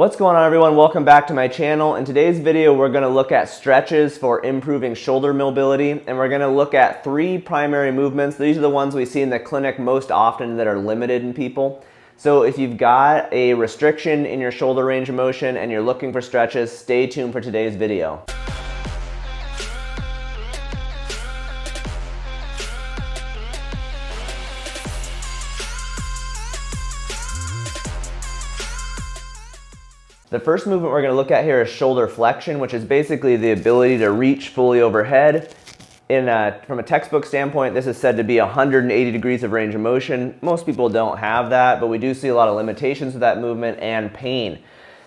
What's going on, everyone? Welcome back to my channel. In today's video, we're going to look at stretches for improving shoulder mobility, and we're going to look at three primary movements. These are the ones we see in the clinic most often that are limited in people. So if you've got a restriction in your shoulder range of motion and you're looking for stretches, stay tuned for today's video. The first movement we're going to look at here is shoulder flexion, which is basically the ability to reach fully overhead. From a textbook standpoint, this is said to be 180 degrees of range of motion. Most people don't have that, but we do see a lot of limitations with that movement and pain.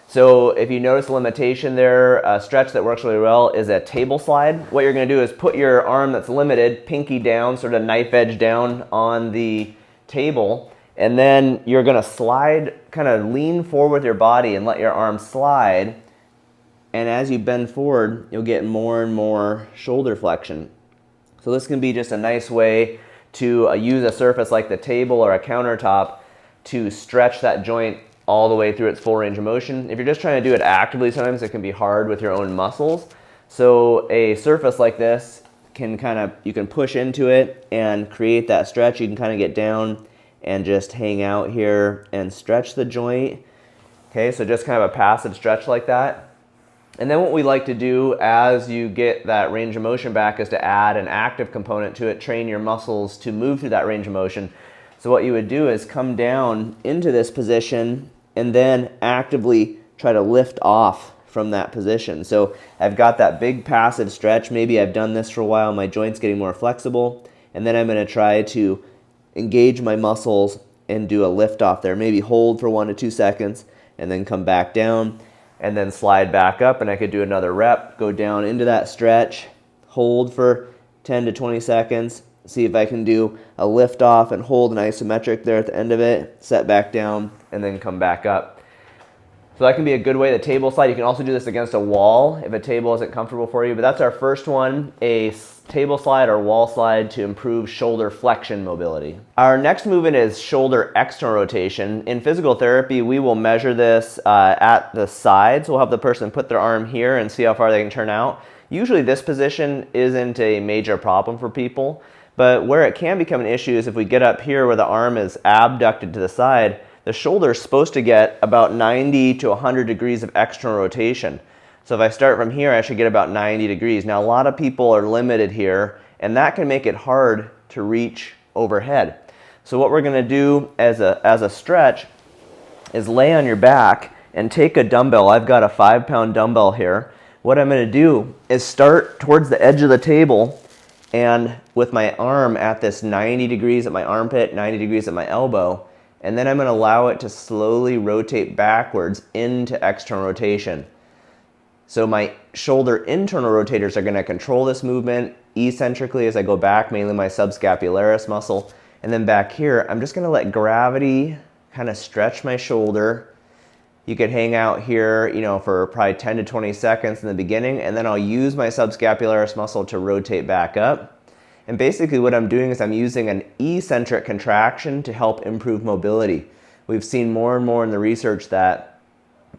So if you notice the limitation there, a stretch that works really well is a table slide. What you're going to do is put your arm that's limited, pinky down, sort of knife edge down on the table, and then you're going to slide, kind of lean forward with your body and let your arm slide. And as you bend forward, you'll get more and more shoulder flexion. So this can be just a nice way to use a surface like the table or a countertop to stretch that joint all the way through its full range of motion. If you're just trying to do it actively, sometimes it can be hard with your own muscles. So a surface like this can you can push into it and create that stretch. You can kind of get down and just hang out here and stretch the joint. Okay, so just kind of a passive stretch like that. And then what we like to do as you get that range of motion back is to add an active component to it, train your muscles to move through that range of motion. So what you would do is come down into this position and then actively try to lift off from that position. So I've got that big passive stretch. Maybe I've done this for a while, my joint's getting more flexible, and then I'm going to try to engage my muscles and do a lift off there. Maybe hold for 1 to 2 seconds and then come back down and then slide back up, and I could do another rep, go down into that stretch, hold for 10 to 20 seconds, see if I can do a lift off and hold an isometric there at the end of it, set back down, and then come back up. So that can be a good way, the table slide. You can also do this against a wall if a table isn't comfortable for you, but that's our first one, a table slide or wall slide to improve shoulder flexion mobility. Our next movement is shoulder external rotation. In physical therapy, we will measure this at the sides. We'll have the person put their arm here and see how far they can turn out. Usually this position isn't a major problem for people, but where it can become an issue is if we get up here where the arm is abducted to the side, the shoulder is supposed to get about 90 to 100 degrees of external rotation. So if I start from here, I should get about 90 degrees. Now, a lot of people are limited here, and that can make it hard to reach overhead. So what we're going to do as a stretch is lay on your back and take a dumbbell. I've got a 5-pound dumbbell here. What I'm going to do is start towards the edge of the table, and with my arm at this 90 degrees at my armpit, 90 degrees at my elbow, and then I'm going to allow it to slowly rotate backwards into external rotation. So my shoulder internal rotators are going to control this movement eccentrically as I go back, mainly my subscapularis muscle. And then back here, I'm just going to let gravity kind of stretch my shoulder. You could hang out here, for probably 10 to 20 seconds in the beginning, and then I'll use my subscapularis muscle to rotate back up. And basically what I'm doing is I'm using an eccentric contraction to help improve mobility. We've seen more and more in the research that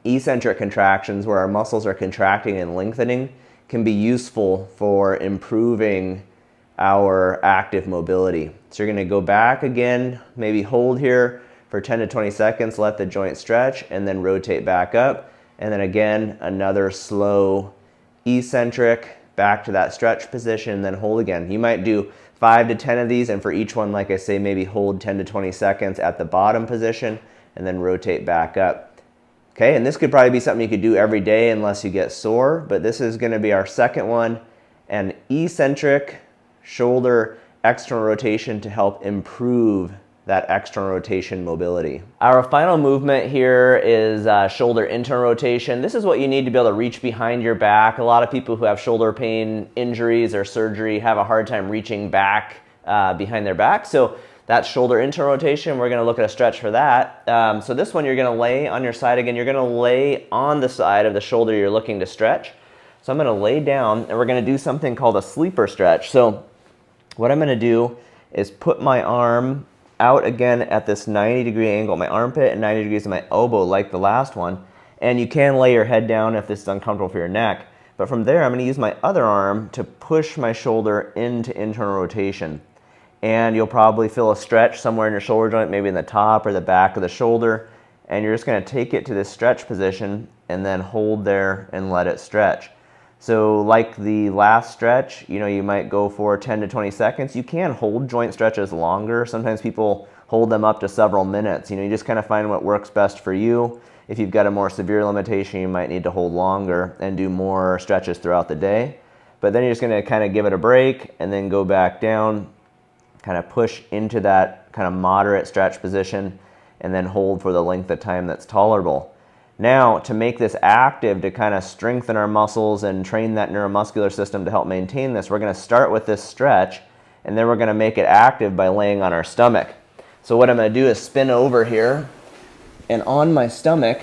eccentric contractions, where our muscles are contracting and lengthening, can be useful for improving our active mobility. So you're going to go back again, maybe hold here for 10 to 20 seconds, let the joint stretch, and then rotate back up. And then again, another slow eccentric, back to that stretch position, then hold again. You might do 5 to 10 of these, and for each one, like I say, maybe hold 10 to 20 seconds at the bottom position and then rotate back up. Okay, and this could probably be something you could do every day unless you get sore, but this is going to be our second one, an eccentric shoulder external rotation to help improve that external rotation mobility. Our final movement here is shoulder internal rotation. This is what you need to be able to reach behind your back. A lot of people who have shoulder pain, injuries, or surgery have a hard time reaching back behind their back. So that's shoulder internal rotation. We're going to look at a stretch for that. So this one, you're going to lay on your side again. You're going to lay on the side of the shoulder you're looking to stretch. So I'm going to lay down, and we're going to do something called a sleeper stretch. So what I'm going to do is put my arm out again at this 90-degree angle, my armpit, and 90 degrees at my elbow like the last one. And you can lay your head down if this is uncomfortable for your neck. But from there, I'm going to use my other arm to push my shoulder into internal rotation. And you'll probably feel a stretch somewhere in your shoulder joint, maybe in the top or the back of the shoulder. And you're just going to take it to this stretch position and then hold there and let it stretch. So like the last stretch, you might go for 10 to 20 seconds. You can hold joint stretches longer. Sometimes people hold them up to several minutes. You just kind of find what works best for you. If you've got a more severe limitation, you might need to hold longer and do more stretches throughout the day. But then you're just going to kind of give it a break and then go back down, kind of push into that kind of moderate stretch position, and then hold for the length of time that's tolerable. Now, to make this active, to kind of strengthen our muscles and train that neuromuscular system to help maintain this, we're going to start with this stretch, and then we're going to make it active by laying on our stomach. So what I'm going to do is spin over here, and on my stomach,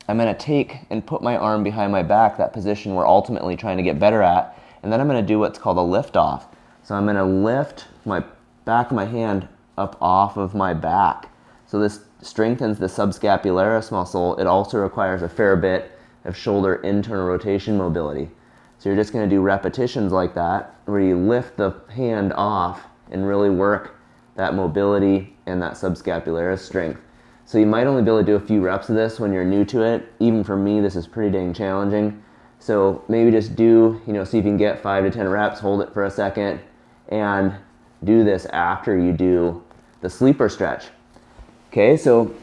I'm going to take and put my arm behind my back, that position we're ultimately trying to get better at, and then I'm going to do what's called a lift off. So I'm going to lift my back of my hand up off of my back. So this strengthens the subscapularis muscle. It also requires a fair bit of shoulder internal rotation mobility. So you're just going to do repetitions like that, where you lift the hand off and really work that mobility and that subscapularis strength. So you might only be able to do a few reps of this when you're new to it. Even for me, this is pretty dang challenging. So maybe just do, see if you can get 5 to 10 reps, hold it for a second, and do this after you do the sleeper stretch. Okay, so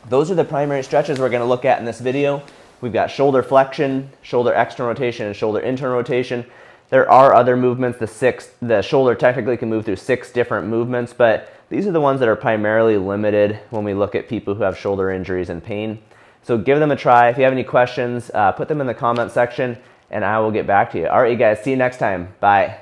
those are the primary stretches we're going to look at in this video. We've got shoulder flexion, shoulder external rotation, and shoulder internal rotation. There are other movements. The shoulder technically can move through 6 different movements, but these are the ones that are primarily limited when we look at people who have shoulder injuries and pain. So give them a try. If you have any questions, put them in the comment section, and I will get back to you. All right, you guys, see you next time. Bye.